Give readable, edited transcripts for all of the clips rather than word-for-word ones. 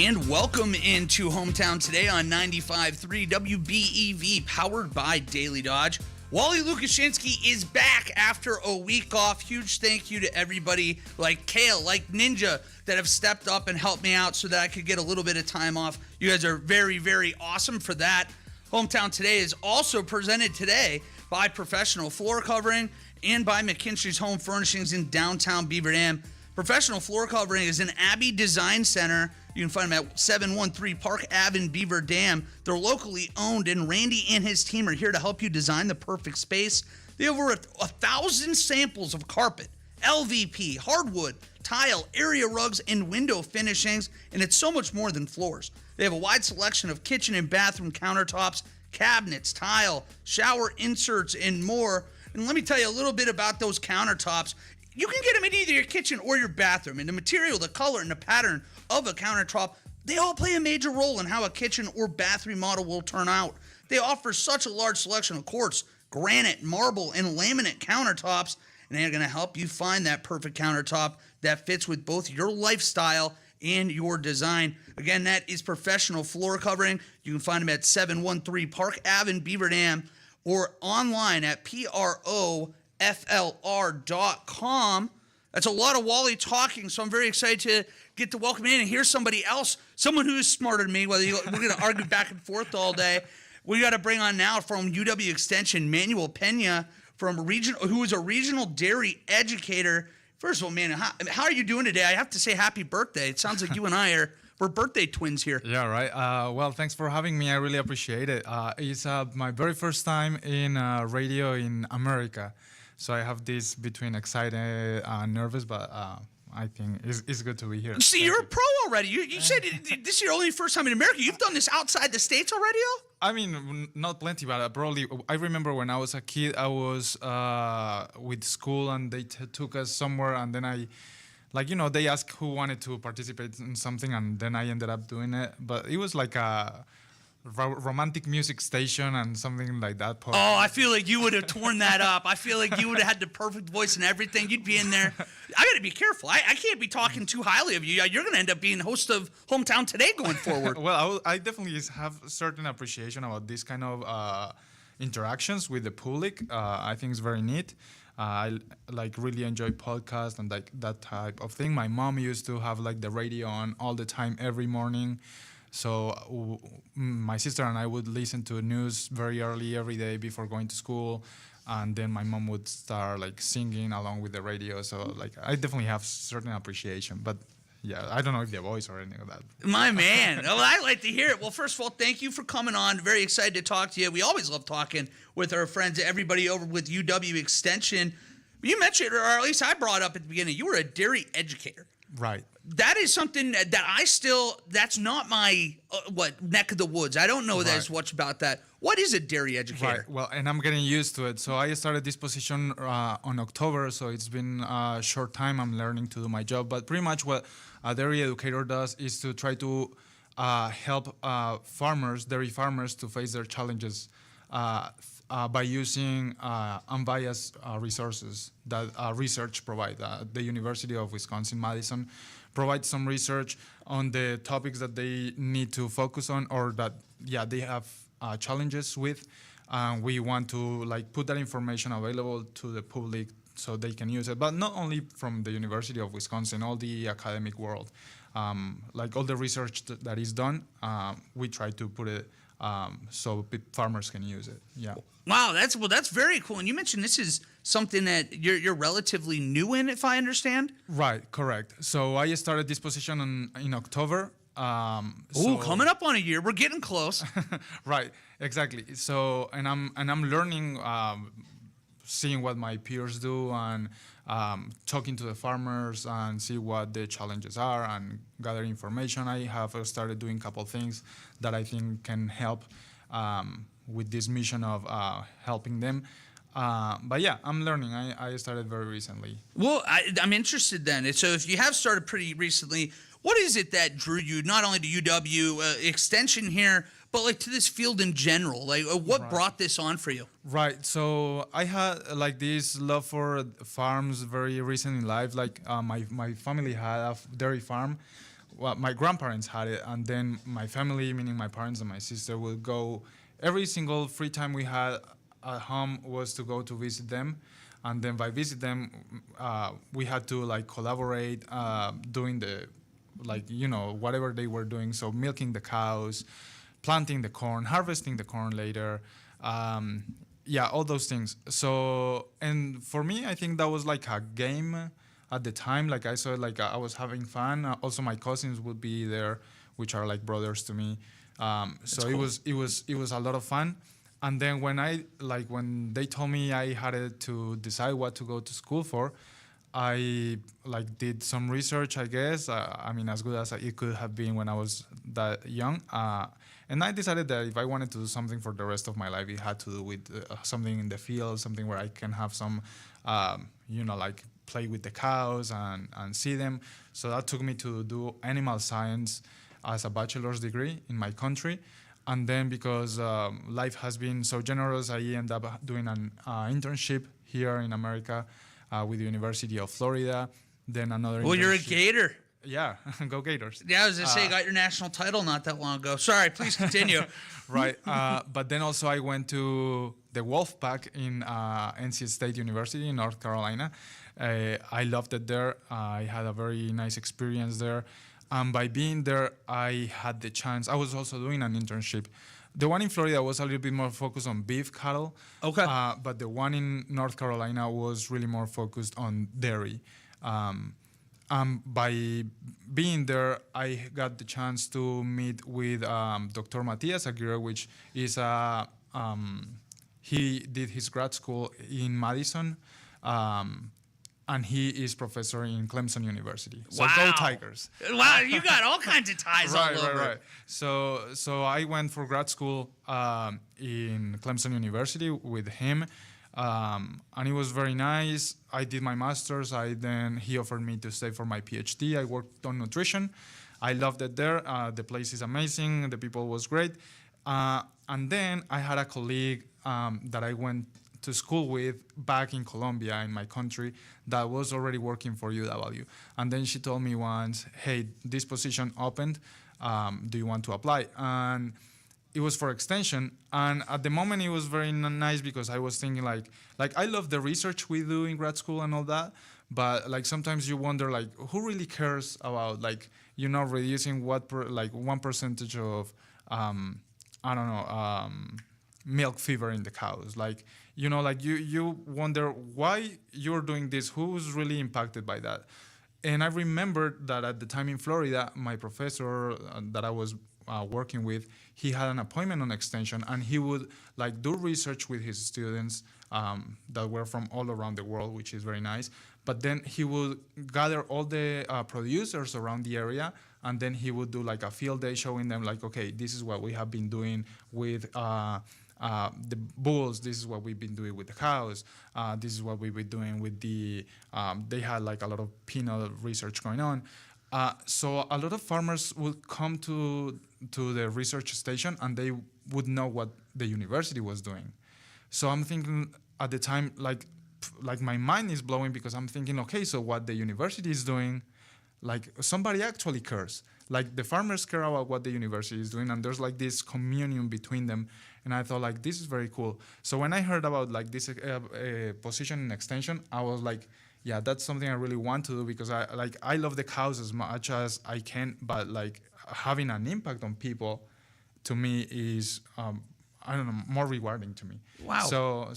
And welcome into Hometown today on 95.3 WBEV, powered by Daily Dodge. Wally Lukashinsky is back after a week off. Huge thank you to everybody like Kale, like Ninja, that have stepped up and helped me out so that I could get a little bit of time off. You guys are very, very awesome for that. Hometown today is also presented today by Professional Floor Covering and by McKinstry's Home Furnishings in downtown Beaver Dam. Professional Floor Covering is an Abbey Design Center. You can find them at 713 Park Ave in Beaver Dam. They're locally owned, and Randy and his team are here to help you design the perfect space. They have over 1,000 samples of carpet, LVP, hardwood, tile, area rugs, and window finishings, and it's so much more than floors. They have a wide selection of kitchen and bathroom countertops, cabinets, tile, shower inserts, and more. And let me tell you a little bit about those countertops. You can get them in either your kitchen or your bathroom. And the material, the color, and the pattern of a countertop, they all play a major role in how a kitchen or bathroom model will turn out. They offer such a large selection of quartz, granite, marble, and laminate countertops, and they're going to help you find that perfect countertop that fits with both your lifestyle and your design. Again, that is Professional Floor Covering. You can find them at 713 Park Ave in Beaver Dam or online at PROFLR.com. That's a lot of Wally talking, so I'm very excited to get to welcome in. And here's somebody else, someone who's smarter than me. We're going to argue back and forth all day. We got to bring on now from UW Extension, Manuel Pena, who is a regional dairy educator. First of all, man, how are you doing today? I have to say happy birthday. It sounds like you and I we're birthday twins here. Yeah, right. Well, thanks for having me. I really appreciate it. It's my very first time in radio in America. So I have this between excited and nervous, but I think it's good to be here. See, you're a pro already. You said this is your only first time in America. You've done this outside the States already, though? I mean, not plenty, but probably. I remember when I was a kid, I was with school and they took us somewhere, and then they asked who wanted to participate in something, and then I ended up doing it. But it was like a romantic music station and something like that. Oh, I feel like you would have torn that up. I feel like you would have had the perfect voice and everything. You'd be in there. I got to be careful. I can't be talking too highly of you. You're going to end up being host of Hometown Today going forward. Well, I definitely have certain appreciation about this kind of interactions with the public. I think it's very neat. I really enjoy podcasts and that type of thing. My mom used to have the radio on all the time every morning. So my sister and I would listen to news very early every day before going to school, and then my mom would start singing along with the radio. So I definitely have certain appreciation, but yeah, I don't know if the voice or anything of that. My man. Well, I like to hear it. Well, first of all, thank you for coming on. Very excited to talk to you. We always love talking with our friends, everybody over with UW Extension. You mentioned, or at least I brought up at the beginning, you were a dairy educator. Right. That is something that that's not my, neck of the woods. I don't know as much about that. What is a dairy educator? Right. Well, and I'm getting used to it. So I started this position on October, so it's been a short time. I'm learning to do my job. But pretty much what a dairy educator does is to try to help dairy farmers to face their challenges by using unbiased resources that research provide. The University of Wisconsin-Madison provides some research on the topics that they need to focus on, or that they have challenges with. We want to put that information available to the public so they can use it. But not only from the University of Wisconsin, all the academic world, all the research that is done, we try to put it so farmers can use it. Yeah. Wow, that's very cool. And you mentioned this is something that you're relatively new in, if I understand. Right, correct. So I started this position in October. Coming up on a year, we're getting close. Right, exactly. So and I'm learning, seeing what my peers do and talking to the farmers and see what the challenges are and gather information. I have started doing a couple things that I think can help with this mission of helping them. But yeah, I'm learning. I started very recently. Well, I'm interested then. So if you have started pretty recently, what is it that drew you not only to UW Extension here, but to this field in general? What brought this on for you? Right. So I had this love for farms very recent in life. My family had a dairy farm well, my grandparents had it, and then my family, meaning my parents and my sister, would go. Every single free time we had at home was to go to visit them, and then by visit them, we had to like collaborate, doing the, like, whatever they were doing. So milking the cows, planting the corn, harvesting the corn later. Yeah, all those things. So, and for me, I think that was like a game at the time. Like I saw it like I was having fun. Also, my cousins would be there, which are like brothers to me. So cool. it was a lot of fun. And then when they told me I had to decide what to go to school for, I like did some research, I guess. I mean, as good as it could have been when I was that young. And I decided that if I wanted to do something for the rest of my life, it had to do with something in the field, something where I can have some, like play with the cows and see them. So that took me to do animal science as a bachelor's degree in my country. And then because life has been so generous, I ended up doing an internship here in America with the University of Florida. Then another Well, you're a internship- Gator. Yeah, go Gators. Yeah, I was going to say, you got your national title not that long ago. Sorry, please continue. Right. But then also I went to the Wolfpack in NC State University in North Carolina. I loved it there. I had a very nice experience there. And by being there, I had the chance. I was also doing an internship. The one in Florida was a little bit more focused on beef cattle. Okay. But the one in North Carolina was really more focused on dairy. By being there, I got the chance to meet with Dr. Matias Aguirre, which is he did his grad school in Madison, and he is professor in Clemson University. So Wow. go Tigers! Wow, you got all kinds of ties all over. Right. So I went for grad school in Clemson University with him. And it was very nice. I did my master's. He offered me to stay for my PhD. I worked on nutrition. I loved it there. The place is amazing. The people was great. And then I had a colleague that I went to school with back in Colombia, in my country, that was already working for UW. And then she told me once, hey, this position opened. Do you want to apply? And it was for extension, and at the moment it was very nice because I was thinking like I love the research we do in grad school and all that, but like sometimes you wonder like who really cares about like reducing 1% of milk fever in the cows, like you wonder why you're doing this, who's really impacted by that. And I remembered that at the time in Florida, my professor that I was working with, he had an appointment on extension, and he would like do research with his students that were from all around the world, which is very nice. But then he would gather all the producers around the area, and then he would do like a field day showing them like, okay, this is what we have been doing with the bulls, this is what we've been doing with the cows, this is what we've been doing with the, they had like a lot of peanut research going on. So a lot of farmers would come to the research station, and they would know what the university was doing. So I'm thinking at the time, like my mind is blowing because I'm thinking, okay, so what the university is doing, like somebody actually cares. Like the farmers care about what the university is doing, and there's like this communion between them. And I thought like, this is very cool. So when I heard about like this position in extension, I was like, yeah, that's something I really want to do because I love the cows as much as I can, but like having an impact on people, to me is more rewarding to me. Wow. So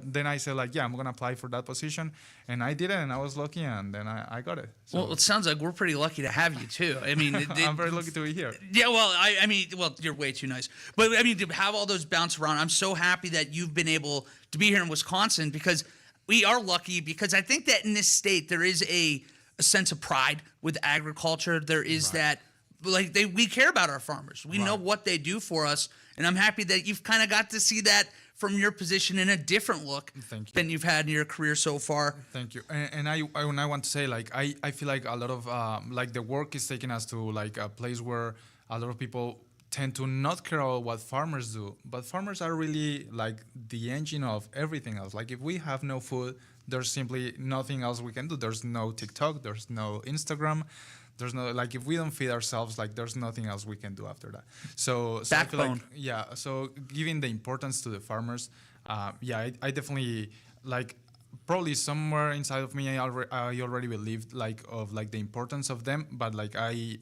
then I said like, yeah, I'm gonna apply for that position, and I did it, and I was lucky, and then I got it. So, Well, it sounds like we're pretty lucky to have you too. I mean, I'm very lucky to be here. Yeah, well, I mean, you're way too nice. But I mean, to have all those bounce around, I'm so happy that you've been able to be here in Wisconsin, because we are lucky, because I think that in this state there is a sense of pride with agriculture. There is that, like, we care about our farmers. We know what they do for us, and I'm happy that you've kind of got to see that from your position in a different look than you've had in your career so far. Thank you. And I want to say, like, I feel like a lot of like the work is taking us to like a place where a lot of people tend to not care about what farmers do, but farmers are really like the engine of everything else. Like if we have no food, there's simply nothing else we can do. There's no TikTok, there's no Instagram, there's no, like, if we don't feed ourselves, like, there's nothing else we can do after that. So I feel Backbone. like, yeah, so giving the importance to the farmers, I definitely, like, probably somewhere inside of me, I already believed, like, of, like, the importance of them, but, like, I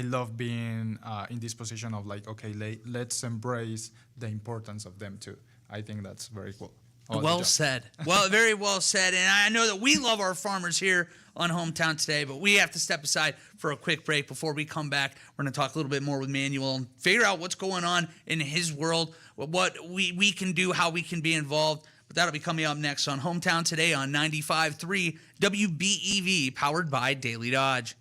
love being in this position of, like, okay, let's embrace the importance of them too. I think that's very cool. Well said. Well, very well said. And I know that we love our farmers here on Hometown today, but we have to step aside for a quick break. Before we come back, we're going to talk a little bit more with Manuel and figure out what's going on in his world, what we can do, how we can be involved. But that'll be coming up next on Hometown today on 95.3 WBEV, powered by Daily Dodge.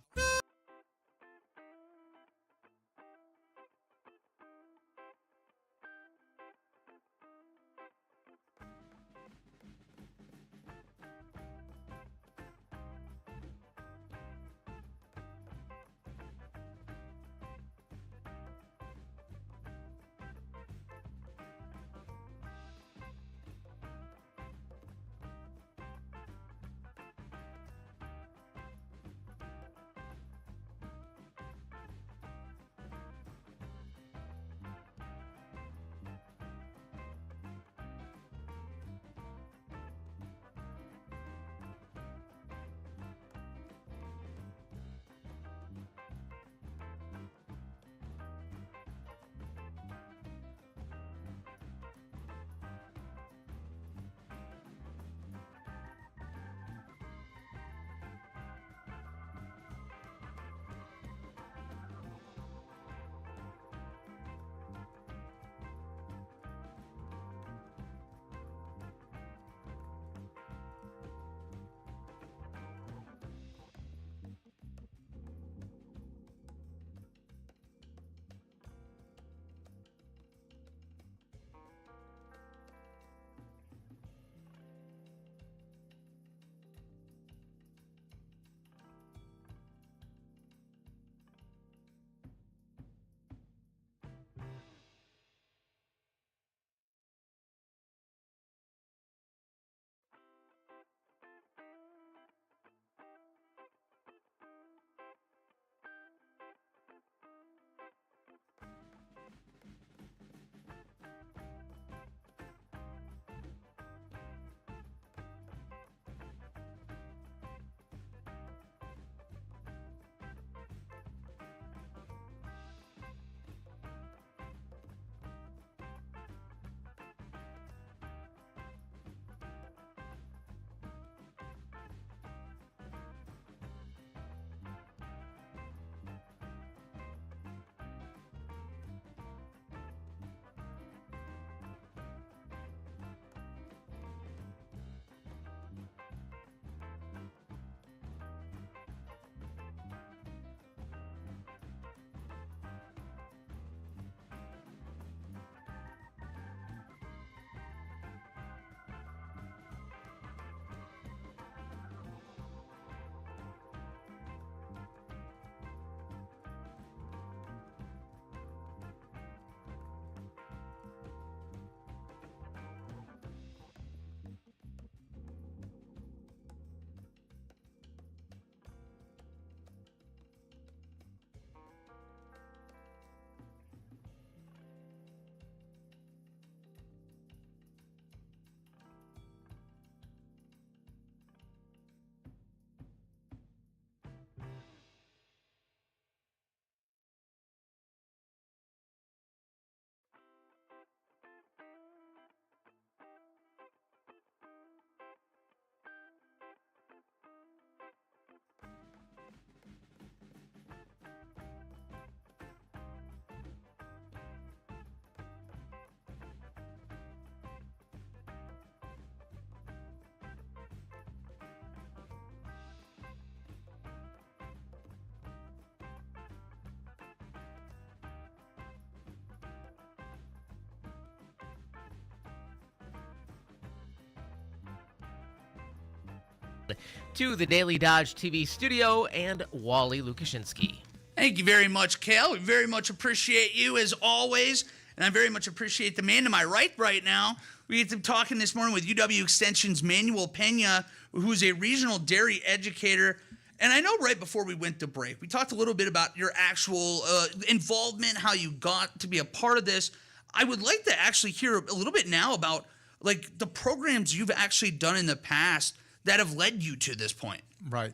To the Daily Dodge TV studio and Wally Lukashinsky. Thank you very much, Kale. We very much appreciate you as always. And I very much appreciate the man to my right now. We get to talking this morning with UW Extension's Manuel Pena, who's a regional dairy educator. And I know right before we went to break, we talked a little bit about your actual involvement, how you got to be a part of this. I would like to actually hear a little bit now about like the programs you've actually done in the past that have led you to this point. Right.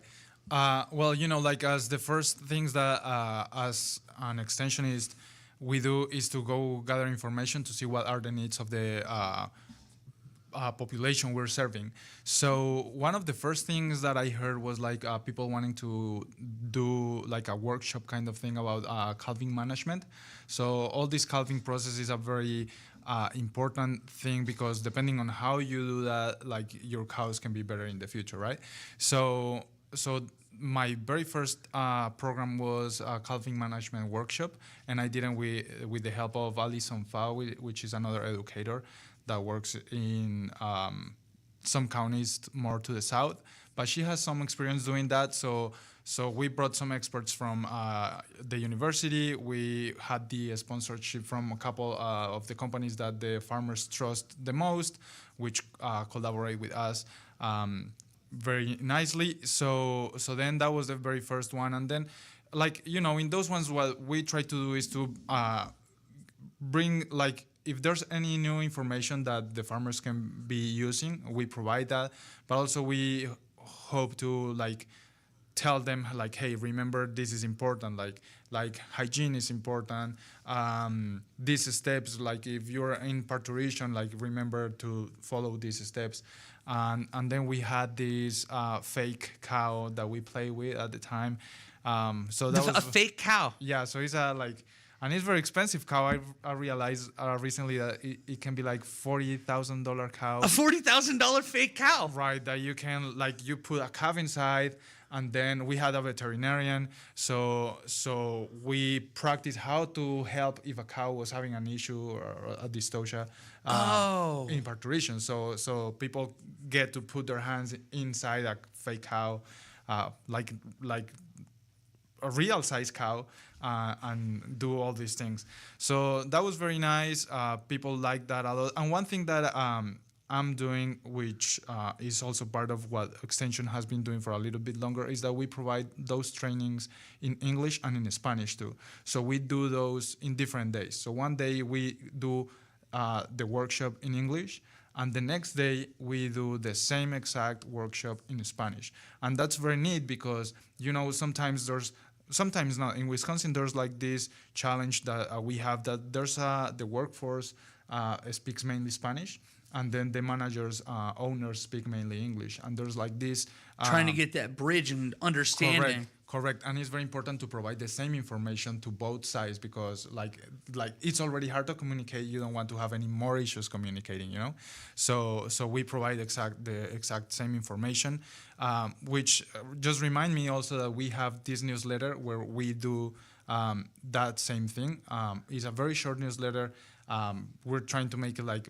Well, like as the first things that as an extensionist we do is to go gather information to see what are the needs of the population we're serving. So one of the first things that I heard was like people wanting to do like a workshop kind of thing about calving management. So all this calving process is a very important thing because depending on how you do that, like your cows can be better in the future, right? So my very first program was a calving management workshop, and I did it with the help of Alison Fau, which is another educator that works in some counties more to the south, but she has some experience doing that. So we brought some experts from the university. We had the sponsorship from a couple of the companies that the farmers trust the most, which collaborate with us very nicely. So then that was the very first one, and then in those ones, what we try to do is to bring if there's any new information that the farmers can be using, we provide that. But also we hope to tell them hey, remember this is important. Like hygiene is important. These steps, if you're in parturition, remember to follow these steps. And then we had this fake cow that we play with at the time. So that was a fake cow. Yeah, so it's and it's very expensive cow. I realized recently that it can be $40,000 cow. A $40,000 fake cow. Right, that you can you put a calf inside, and then we had a veterinarian. So we practiced how to help if a cow was having an issue or a dystocia in parturition. So people get to put their hands inside a fake cow, like a real size cow, and do all these things. So that was very nice. People like that a lot. And one thing that I'm doing, which is also part of what Extension has been doing for a little bit longer, is that we provide those trainings in English and in Spanish too. So we do those in different days. So one day we do the workshop in English, and the next day we do the same exact workshop in Spanish. And that's very neat because, sometimes not. In Wisconsin, there's this challenge that we have, that there's the workforce speaks mainly Spanish, and then the managers, owners speak mainly English. And there's this... trying to get that bridge and understanding. Correct. And it's very important to provide the same information to both sides because it's already hard to communicate. You don't want to have any more issues communicating, So we provide the exact same information, which just remind me also that we have this newsletter where we do that same thing. It's a very short newsletter. We're trying to make it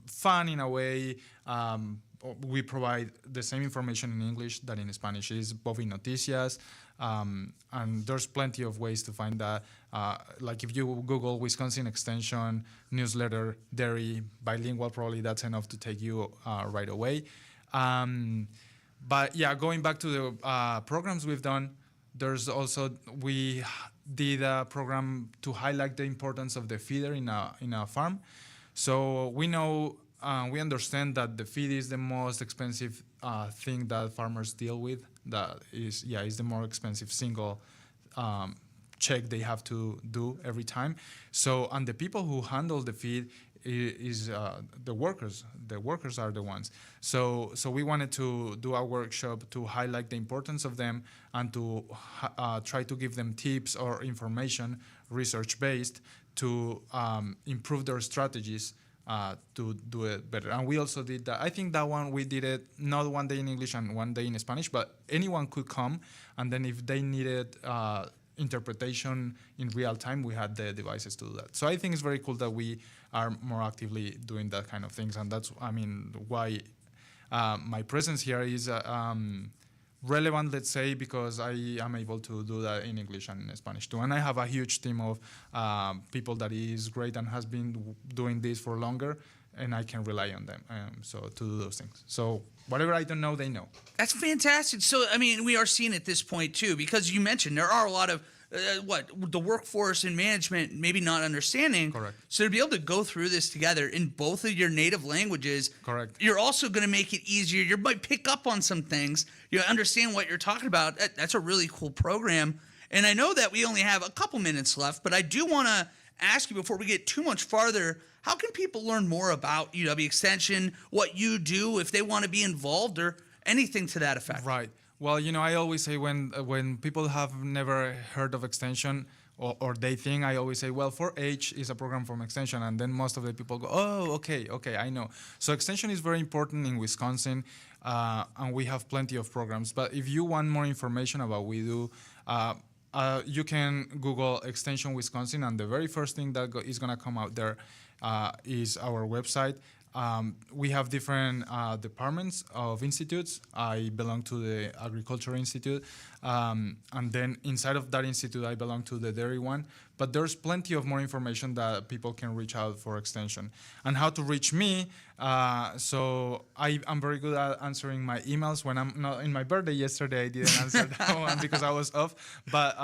fun in a way. We provide the same information in English that in Spanish. Is Bovin Noticias, and there's plenty of ways to find that. If you Google Wisconsin Extension newsletter dairy bilingual, probably that's enough to take you right away. But yeah, going back to the programs we've done, there's also we did a program to highlight the importance of the feeder in a farm. So we know. We understand that the feed is the most expensive thing that farmers deal with. That is the more expensive single check they have to do every time. So, and the people who handle the feed is the workers. The workers are the ones. So we wanted to do a workshop to highlight the importance of them and to try to give them tips or information, research-based, to improve their strategies to do it better. And we also did that. I think that one we did it not one day in English and one day in Spanish, but anyone could come, and then if they needed interpretation in real time, we had the devices to do that. So I think it's very cool that we are more actively doing that kind of things, and that's why my presence here is relevant, let's say, because I am able to do that in English and in Spanish too. And I have a huge team of people that is great and has been doing this for longer. and I can rely on them. So to do those things. So whatever I don't know, they know. That's fantastic. So, I mean, we are seeing at this point, too, because you mentioned there are a lot of the workforce and management maybe not understanding. Correct. So to be able to go through this together in both of your native languages, Correct. You're also going to make it easier. You might pick up on some things. You understand what you're talking about. That's a really cool program. And I know that we only have a couple minutes left, but I do want to ask you before we get too much farther, how can people learn more about UW Extension, what you do, if they want to be involved or anything to that effect? Right. Well, I always say when people have never heard of Extension or they think, I always say, well, 4-H is a program from Extension. And then most of the people go, oh, okay, I know. So Extension is very important in Wisconsin, and we have plenty of programs. But if you want more information about what we do, you can Google Extension Wisconsin, and the very first thing that is going to come out there is our website. We have different departments of institutes. I belong to the Agriculture Institute, and then inside of that institute, I belong to the dairy one. But there's plenty of more information that people can reach out for Extension. And how to reach me, so I'm very good at answering my emails. When I'm not in my birthday yesterday, I didn't answer that one because I was off. But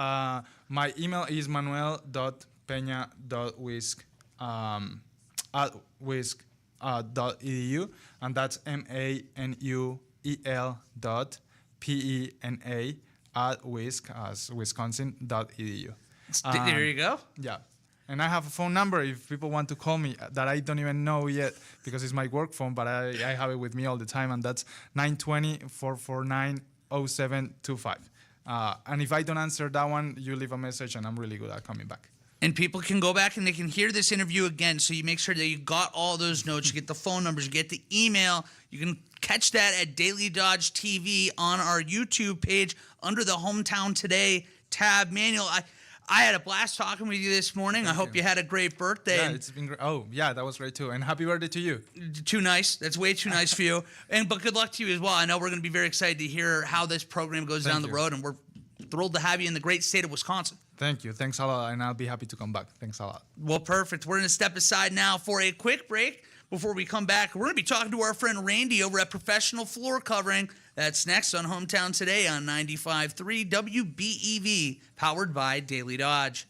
my email is manuel.pena.wisc@wisc.edu, and that's manuel.pena@wisc as Wisconsin.edu. There you go. Yeah. And I have a phone number if people want to call me that I don't even know yet because it's my work phone, but I have it with me all the time, and that's 920-449-0725. And if I don't answer that one, you leave a message, and I'm really good at coming back. And people can go back and they can hear this interview again. So you make sure that you got all those notes. You get the phone numbers. You get the email. You can catch that at Daily Dodge TV on our YouTube page under the Hometown Today tab. Manuel, I had a blast talking with you this morning. I hope you had a great birthday. Yeah, it's been great. Oh, yeah, that was great too. And happy birthday to you. Too nice. That's way too nice for you. But good luck to you as well. I know we're going to be very excited to hear how this program goes down the road, and we're thrilled to have you in the great state of Wisconsin. Thank you. Thanks a lot, and I'll be happy to come back. Thanks a lot. Well, perfect. We're going to step aside now for a quick break. Before we come back, we're going to be talking to our friend Randy over at Professional Floor Covering. That's next on Hometown Today on 95.3 WBEV, powered by Daily Dodge.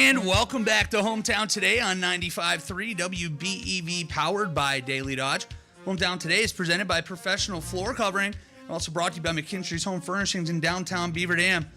And welcome back to Hometown Today on 95.3 WBEV, powered by Daily Dodge. Hometown Today is presented by Professional Floor Covering, and also brought to you by McKinstry's Home Furnishings in downtown Beaver Dam.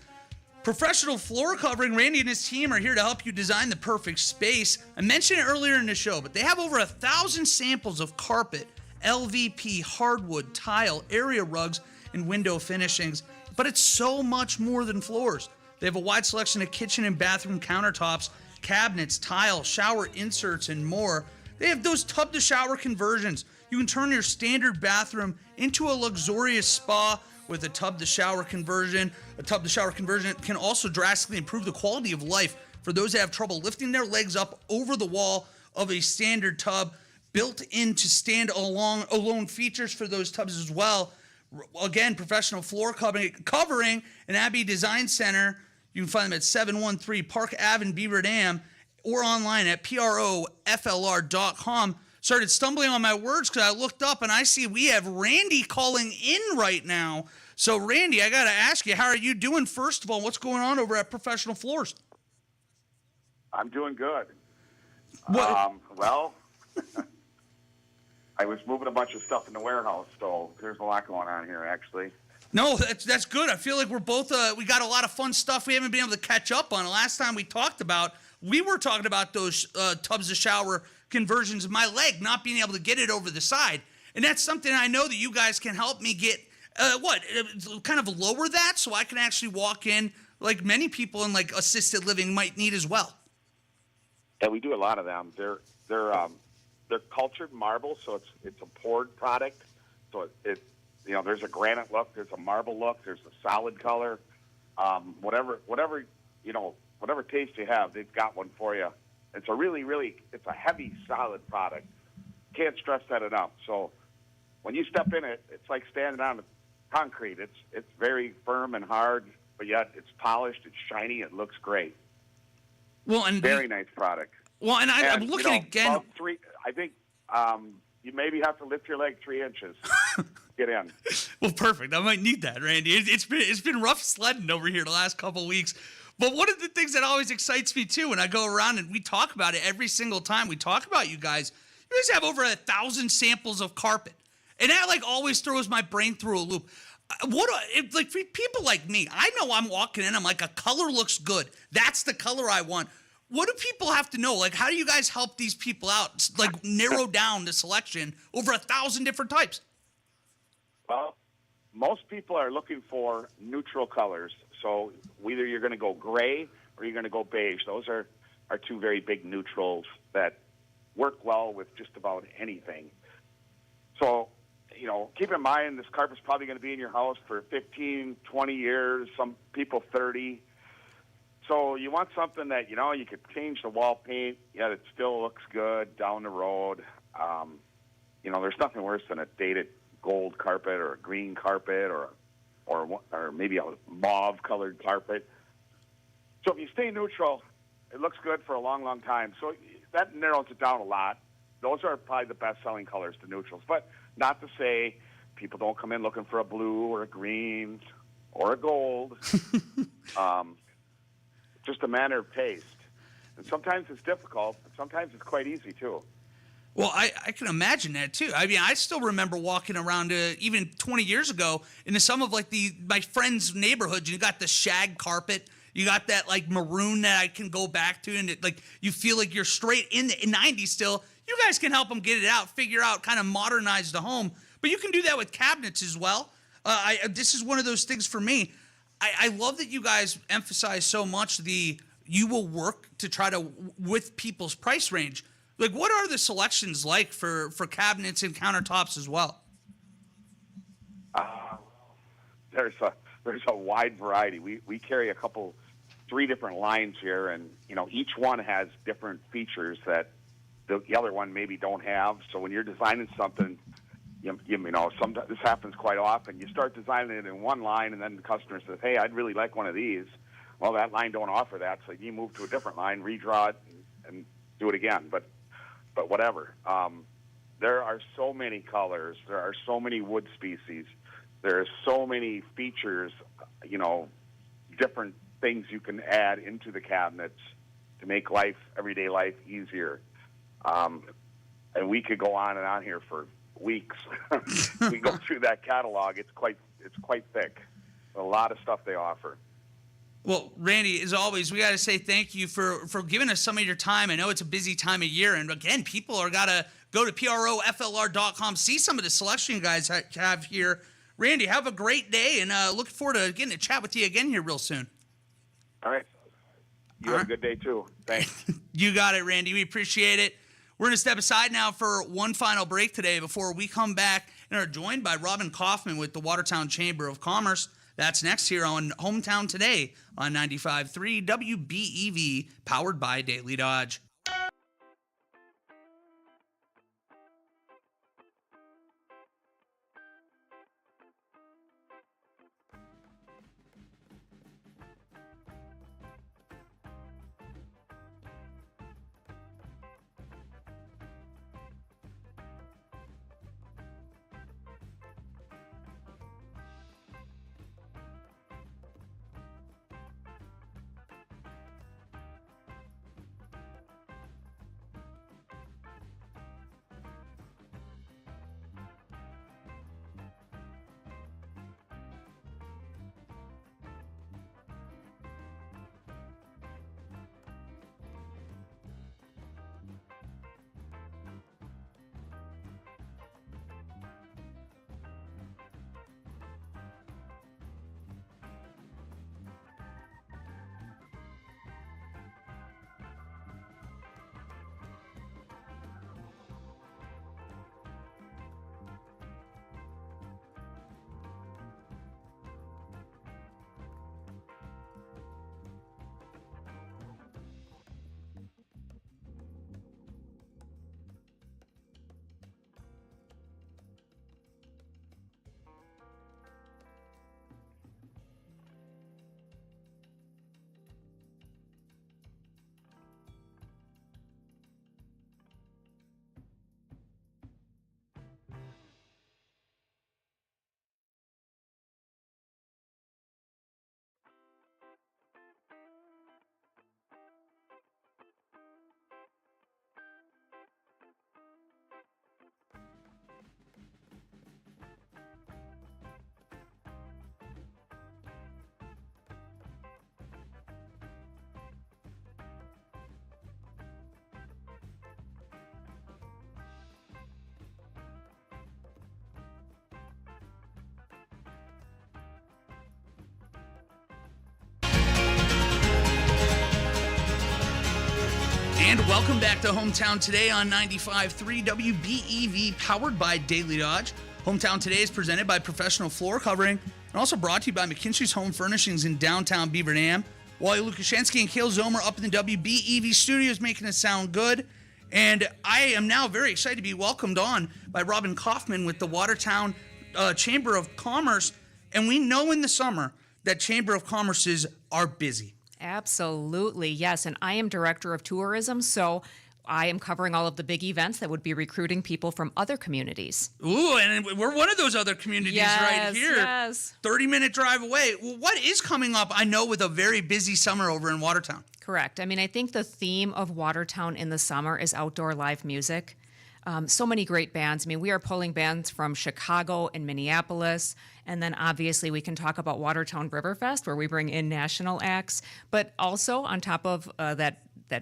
Professional Floor Covering, Randy and his team are here to help you design the perfect space. I mentioned it earlier in the show, but they have over 1,000 samples of carpet, LVP, hardwood, tile, area rugs, and window finishings. But it's so much more than floors. They have a wide selection of kitchen and bathroom countertops, cabinets, tile, shower inserts, and more. They have those tub-to-shower conversions. You can turn your standard bathroom into a luxurious spa with a tub-to-shower conversion. A tub-to-shower conversion can also drastically improve the quality of life for those that have trouble lifting their legs up over the wall of a standard tub. Built in to stand alone features for those tubs as well. Again, Professional Floor Covering and Abbey Design Center. You can find them at 713 Park Ave in Beaver Dam or online at proflr.com. Started stumbling on my words because I looked up and I see we have Randy calling in right now. So, Randy, I got to ask you, how are you doing? First of all, what's going on over at Professional Floors? I'm doing good. What? Well, I was moving a bunch of stuff in the warehouse, so there's a lot going on here, actually. No, that's good. I feel like we're both, we got a lot of fun stuff we haven't been able to catch up on. Last time we were talking about those tubs of shower conversions of my leg, not being able to get it over the side. And that's something I know that you guys can help me get, kind of lower that so I can actually walk in like many people in like assisted living might need as well. Yeah, we do a lot of them. They're cultured marble, so it's a poured product. So there's a granite look, there's a marble look, there's a solid color. Whatever taste you have, they've got one for you. It's a it's a heavy, solid product. Can't stress that enough. So when you step in it, it's like standing on concrete. It's very firm and hard, but yet it's polished, it's shiny, it looks great. Well, and very nice product. Well, and I'm looking again. About I think you maybe have to lift your leg 3 inches. Get in. Well, perfect. I might need that, Randy. It's been rough sledding over here the last couple of weeks. But one of the things that always excites me too, when I go around and we talk about it every single time we talk about you guys have over 1,000 samples of carpet, and that like always throws my brain through a loop. Like for people like me, I know I'm walking in, I'm like, a color looks good. That's the color I want. What do people have to know? Like, how do you guys help these people out? Like, narrow down the selection over 1,000 different types. Well, most people are looking for neutral colors. So either you're going to go gray or you're going to go beige. Those are two very big neutrals that work well with just about anything. So, keep in mind this carpet's probably going to be in your house for 15, 20 years, some people 30. So you want something that, you could change the wall paint, yet it still looks good down the road. There's nothing worse than a dated gold carpet or a green carpet or maybe a mauve-colored carpet. So if you stay neutral, it looks good for a long, long time. So that narrows it down a lot. Those are probably the best-selling colors, the neutrals. But not to say people don't come in looking for a blue or a green or a gold. Just a matter of taste. And sometimes it's difficult, but sometimes it's quite easy, too. Well, I can imagine that, too. I mean, I still remember walking around even 20 years ago into some of, like, my friends' neighborhoods. You got the shag carpet. You got that, like, maroon that I can go back to, and, you feel like you're straight in the 90s still. You guys can help them get it out, figure out, kind of modernize the home. But you can do that with cabinets as well. This is one of those things for me. I love that you guys emphasize so much you will work to try to with people's price range. Like, what are the selections like for cabinets and countertops as well? There's a wide variety. We carry 3 different lines here, and each one has different features that the other one maybe don't have. So when you're designing something, sometimes this happens quite often. You start designing it in one line, and then the customer says, "Hey, I'd really like one of these." Well, that line don't offer that, so you move to a different line, redraw it, and do it again. But whatever. There are so many colors. There are so many wood species. There are so many features. Different things you can add into the cabinets. to make everyday life easier. And we could go on and on here for weeks. We go through that catalog. It's quite thick. A lot of stuff they offer. Well, Randy, as always, we got to say thank you for giving us some of your time. I know it's a busy time of year, and again, people are got to go to PROFLR.com, see some of the selection you guys have here. Randy, have a great day, and looking forward to getting to chat with you again here real soon. All right. You have a good day, too. Thanks. You got it, Randy. We appreciate it. We're going to step aside now for one final break today before we come back and are joined by Robin Kaufman with the Watertown Chamber of Commerce. That's next here on Hometown Today on 95.3 WBEV, powered by Daily Dodge. And welcome back to Hometown Today on 95.3 WBEV, powered by Daily Dodge. Hometown Today is presented by Professional Floor Covering and also brought to you by McKinstry's Home Furnishings in downtown Beaver Dam. Wally Lukashenski and Kale Zomer up in the WBEV studios making it sound good. And I am now very excited to be welcomed on by Robin Kaufman with the Watertown Chamber of Commerce. And we know in the summer that Chamber of Commerces are busy. Absolutely, yes. And I am director of tourism, so I am covering all of the big events that would be recruiting people from other communities. Ooh, and we're one of those other communities right here. Yes. 30-minute drive away. Well, what is coming up, I know, with a very busy summer over in Watertown? Correct. I mean, I think the theme of Watertown in the summer is outdoor live music. So many great bands. I mean, we are pulling bands from Chicago and Minneapolis. And then obviously we can talk about Watertown Riverfest, where we bring in national acts. But also on top of that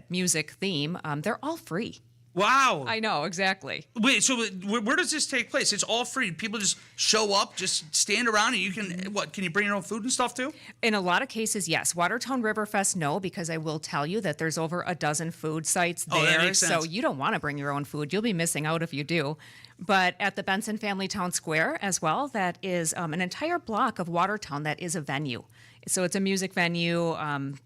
music theme, they're all free. Wow. I know, exactly. Wait, so where does this take place? It's all free. People just show up, just stand around, and you can, can you bring your own food and stuff too? In a lot of cases, yes. Watertown Riverfest, no, because I will tell you that there's over a dozen food sites there. Oh, that makes sense. So you don't want to bring your own food. You'll be missing out if you do. But at the Benson Family Town Square as well, that is an entire block of Watertown that is a venue. So it's a music venue,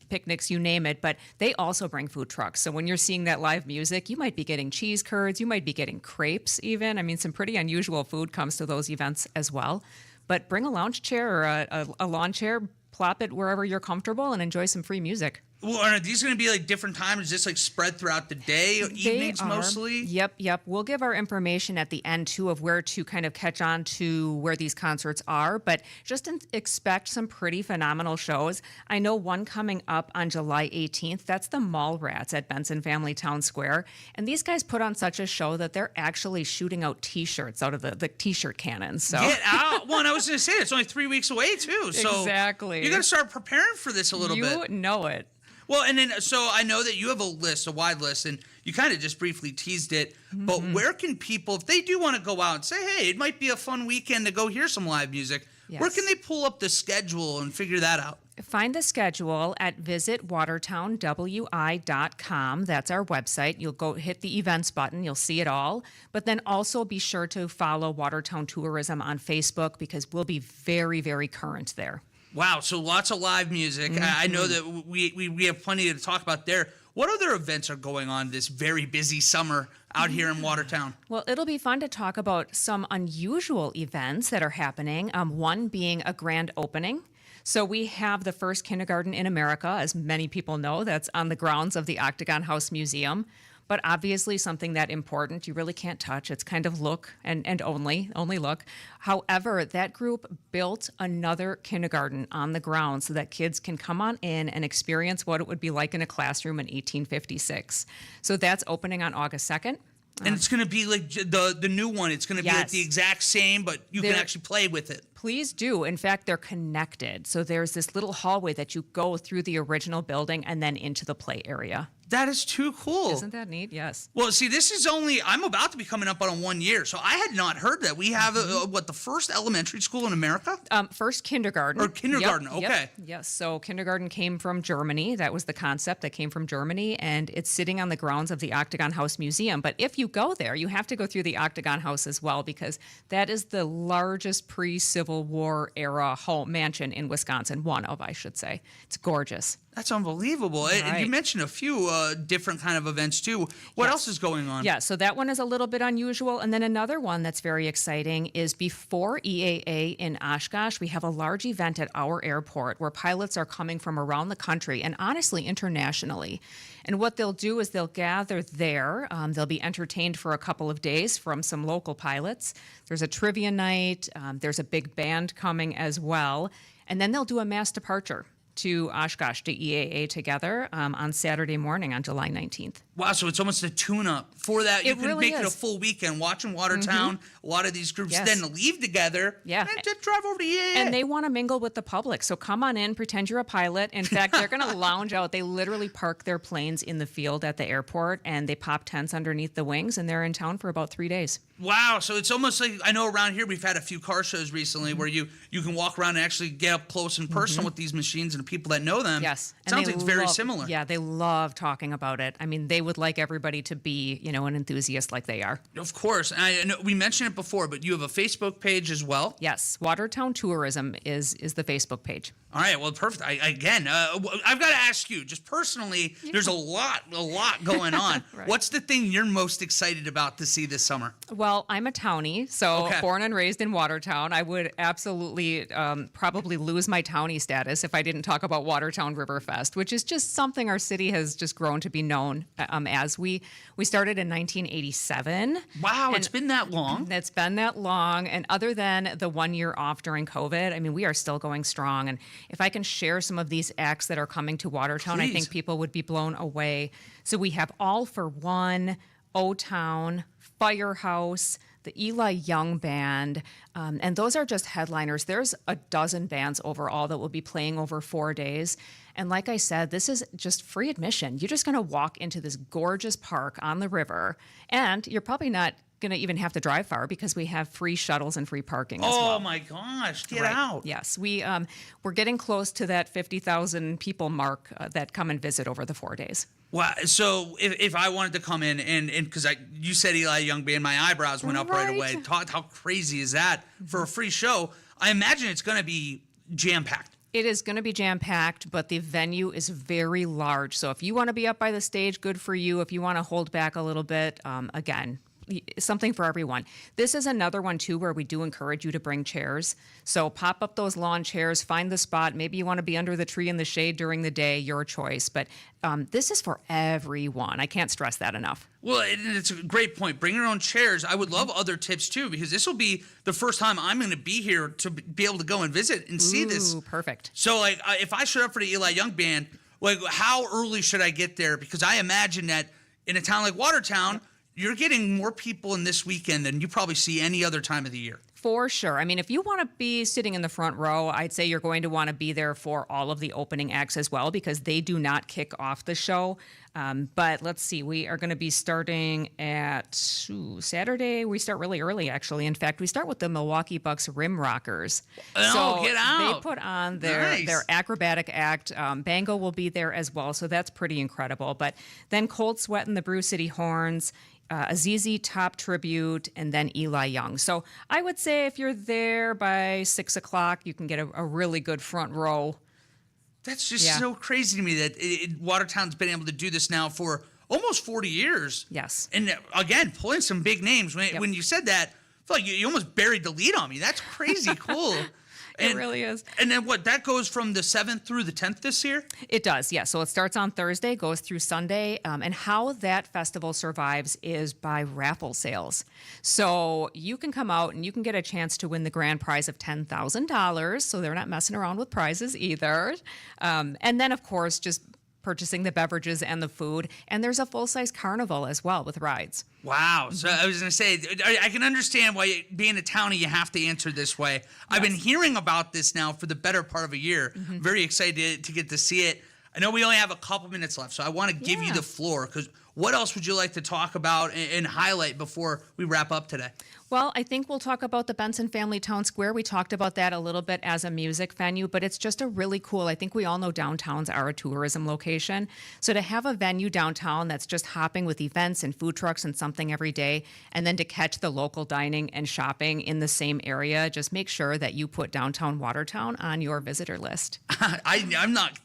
picnics, you name it, but they also bring food trucks. So when you're seeing that live music, you might be getting cheese curds, you might be getting crepes even. I mean, some pretty unusual food comes to those events as well. But bring a lounge chair or a lawn chair, plop it wherever you're comfortable, and enjoy some free music. Well, are these going to be like different times? Is this like spread throughout the day, evenings mostly? Yep. We'll give our information at the end too of where to kind of catch on to where these concerts are, but just expect some pretty phenomenal shows. I know one coming up on July 18th. That's the Mallrats at Benson Family Town Square, and these guys put on such a show that they're actually shooting out T-shirts out of the T-shirt cannons. So get out! Well, and I was going to say it's only 3 weeks away too, so exactly. You got to start preparing for this a little bit. You know it. Well, and then, so I know that you have a wide list, and you kind of just briefly teased it, but where can people, if they do want to go out and say, hey, it might be a fun weekend to go hear some live music, where can they pull up the schedule and figure that out? Find the schedule at visitwatertownwi.com. That's our website. You'll go hit the events button. You'll see it all. But then also be sure to follow Watertown Tourism on Facebook because we'll be very, very current there. Wow, so lots of live music. I know that we have plenty to talk about there. What other events are going on this very busy summer out here in Watertown? Well, it'll be fun to talk about some unusual events that are happening, one being a grand opening. So we have the first kindergarten in America, as many people know, that's on the grounds of the Octagon House Museum. But obviously something that important you really can't touch. It's kind of look and only look. However, that group built another kindergarten on the ground so that kids can come on in and experience what it would be like in a classroom in 1856. So that's opening on August 2nd. And it's going to be like the new one. It's going to be like the exact same, but you can actually play with it. Please do. In fact, they're connected. So there's this little hallway that you go through the original building and then into the play area. That is too cool. Isn't that neat? Yes. Well, see, this is I'm about to be coming up on 1 year, so I had not heard that. We have, the first elementary school in America? First kindergarten. Or kindergarten, okay. Yes, so kindergarten came from Germany. That was the concept that came from Germany, and it's sitting on the grounds of the Octagon House Museum. But if you go there, you have to go through the Octagon House as well, because that is the largest pre-Civil War era home mansion in Wisconsin, one of, I should say. It's gorgeous. That's unbelievable. And you mentioned a few different kind of events, too. What else is going on? Yeah, so that one is a little bit unusual. And then another one that's very exciting is before EAA in Oshkosh, we have a large event at our airport where pilots are coming from around the country and honestly internationally. And what they'll do is they'll gather there. They'll be entertained for a couple of days from some local pilots. There's a trivia night. There's a big band coming as well. And then they'll do a mass departure to Oshkosh, to EAA together on Saturday morning on July 19th. Wow, so it's almost a tune-up. For that, you can really make it a full weekend, watching Watertown. A lot of these groups then leave together and just drive over to EAA. And they want to mingle with the public, so come on in, pretend you're a pilot. In fact, they're going to lounge out. They literally park their planes in the field at the airport, and they pop tents underneath the wings, and they're in town for about 3 days. Wow, so it's almost like, I know around here we've had a few car shows recently where you can walk around and actually get up close and personal with these machines and the people that know them. Yes. Sounds like it's very similar. Yeah, they love talking about it. I mean, they would like everybody to be, an enthusiast like they are. Of course. And I know we mentioned it before, but you have a Facebook page as well? Yes, Watertown Tourism is the Facebook page. All right, well, perfect. I've got to ask you, just personally, there's a lot going on. Right. What's the thing you're most excited about to see this summer? Well, I'm a townie, so born and raised in Watertown. I would absolutely probably lose my townie status if I didn't talk about Watertown Riverfest, which is just something our city has just grown to be known as. We started in 1987. Wow, it's been that long. It's been that long. And other than the 1 year off during COVID, I mean, we are still going strong. And if I can share some of these acts that are coming to Watertown, I think people would be blown away. So we have All for One, O-Town, Firehouse, the Eli Young Band, and those are just headliners. There's a dozen bands overall that will be playing over 4 days. And like I said, this is just free admission. You're just going to walk into this gorgeous park on the river, and you're probably not going to even have to drive far because we have free shuttles and free parking as well. Oh my gosh, get out. Yes, we're getting close to that 50,000 people mark that come and visit over the 4 days. Wow. So if I wanted to come in and because you said Eli Young Band, my eyebrows went up right away. How crazy is that for a free show? I imagine it's going to be jam-packed. It is going to be jam-packed, but the venue is very large. So if you want to be up by the stage, good for you. If you want to hold back a little bit, again, something for everyone. This is another one too where we do encourage you to bring chairs. So pop up those lawn chairs, find the spot. Maybe you want to be under the tree in the shade during the day, your choice. But this is for everyone. I can't stress that enough. Well, it's a great point. Bring your own chairs. I would love other tips too, because this will be the first time I'm going to be here to be able to go and visit and see this. Ooh, perfect. So, like, if I showed up for the Eli Young Band, like, how early should I get there? Because I imagine that in a town like Watertown, you're getting more people in this weekend than you probably see any other time of the year. For sure. I mean, if you want to be sitting in the front row, I'd say you're going to want to be there for all of the opening acts as well, because they do not kick off the show. But let's see, we are going to be starting at Saturday. We start really early, actually. In fact, we start with the Milwaukee Bucks Rim Rockers. Oh, so get out. They put on their Nice. acrobatic act. Bango will be there as well, so that's pretty incredible. But then Cold Sweat and the Brew City Horns, a ZZ Top tribute, and then Eli Young. So I would say if you're there by 6 o'clock, you can get a really good front row. That's just so crazy to me that Watertown's been able to do this now for almost 40 years. Yes. And again, pulling some big names. When you said that, I feel like you almost buried the lead on me. That's crazy cool. It really is. And then that goes from the 7th through the 10th this year? It does, yeah. So it starts on Thursday, goes through Sunday. And how that festival survives is by raffle sales. So you can come out and you can get a chance to win the grand prize of $10,000. So they're not messing around with prizes either. And then, of course, just purchasing the beverages and the food. And there's a full-size carnival as well with rides. Wow. So I was going to say, I can understand why being a townie, you have to answer this way. Yes. I've been hearing about this now for the better part of a year. Mm-hmm. Very excited to get to see it. I know we only have a couple minutes left, so I want to give you the floor, because what else would you like to talk about and highlight before we wrap up today? Well, I think we'll talk about the Benson Family Town Square. We talked about that a little bit as a music venue, but it's just a really cool, I think we all know downtowns are a tourism location. So to have a venue downtown that's just hopping with events and food trucks and something every day, and then to catch the local dining and shopping in the same area, just make sure that you put downtown Watertown on your visitor list. I'm not,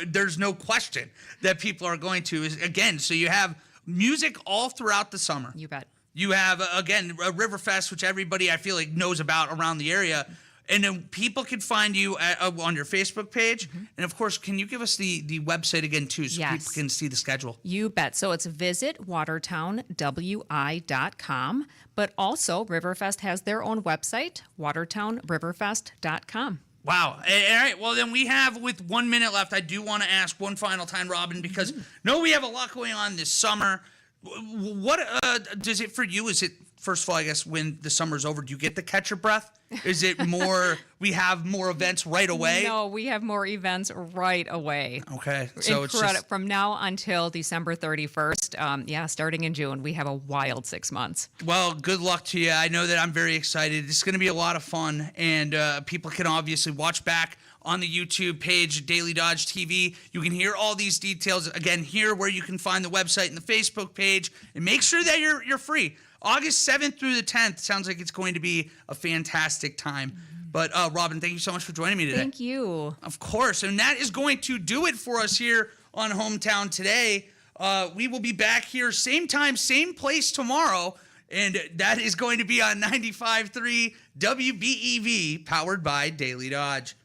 there's no question that people are going to. Again, so you have music all throughout the summer. You bet. You have, again, a Riverfest, which everybody I feel like knows about around the area. And then people can find you on your Facebook page. Mm-hmm. And, of course, can you give us the website again, too, so people can see the schedule? You bet. So it's visitwatertownwi.com. But also, Riverfest has their own website, watertownriverfest.com. Wow. All right. Well, then we have, with 1 minute left, I do want to ask one final time, Robin, because we have a lot going on this summer. What does it for you? Is it, first of all, I guess when the summer's over, do you get to catch your breath? Is it more, we have more events right away? No, we have more events right away. Okay. So it's just, from now until December 31st. Starting in June, we have a wild 6 months. Well, good luck to you. I know that I'm very excited. It's going to be a lot of fun, and people can obviously watch back on the YouTube page, Daily Dodge TV. You can hear all these details, again, here where you can find the website and the Facebook page, and make sure that you're free. August 7th through the 10th sounds like it's going to be a fantastic time. But, Robin, thank you so much for joining me today. Thank you. Of course, and that is going to do it for us here on Hometown Today. We will be back here same time, same place tomorrow, and that is going to be on 95.3 WBEV, powered by Daily Dodge.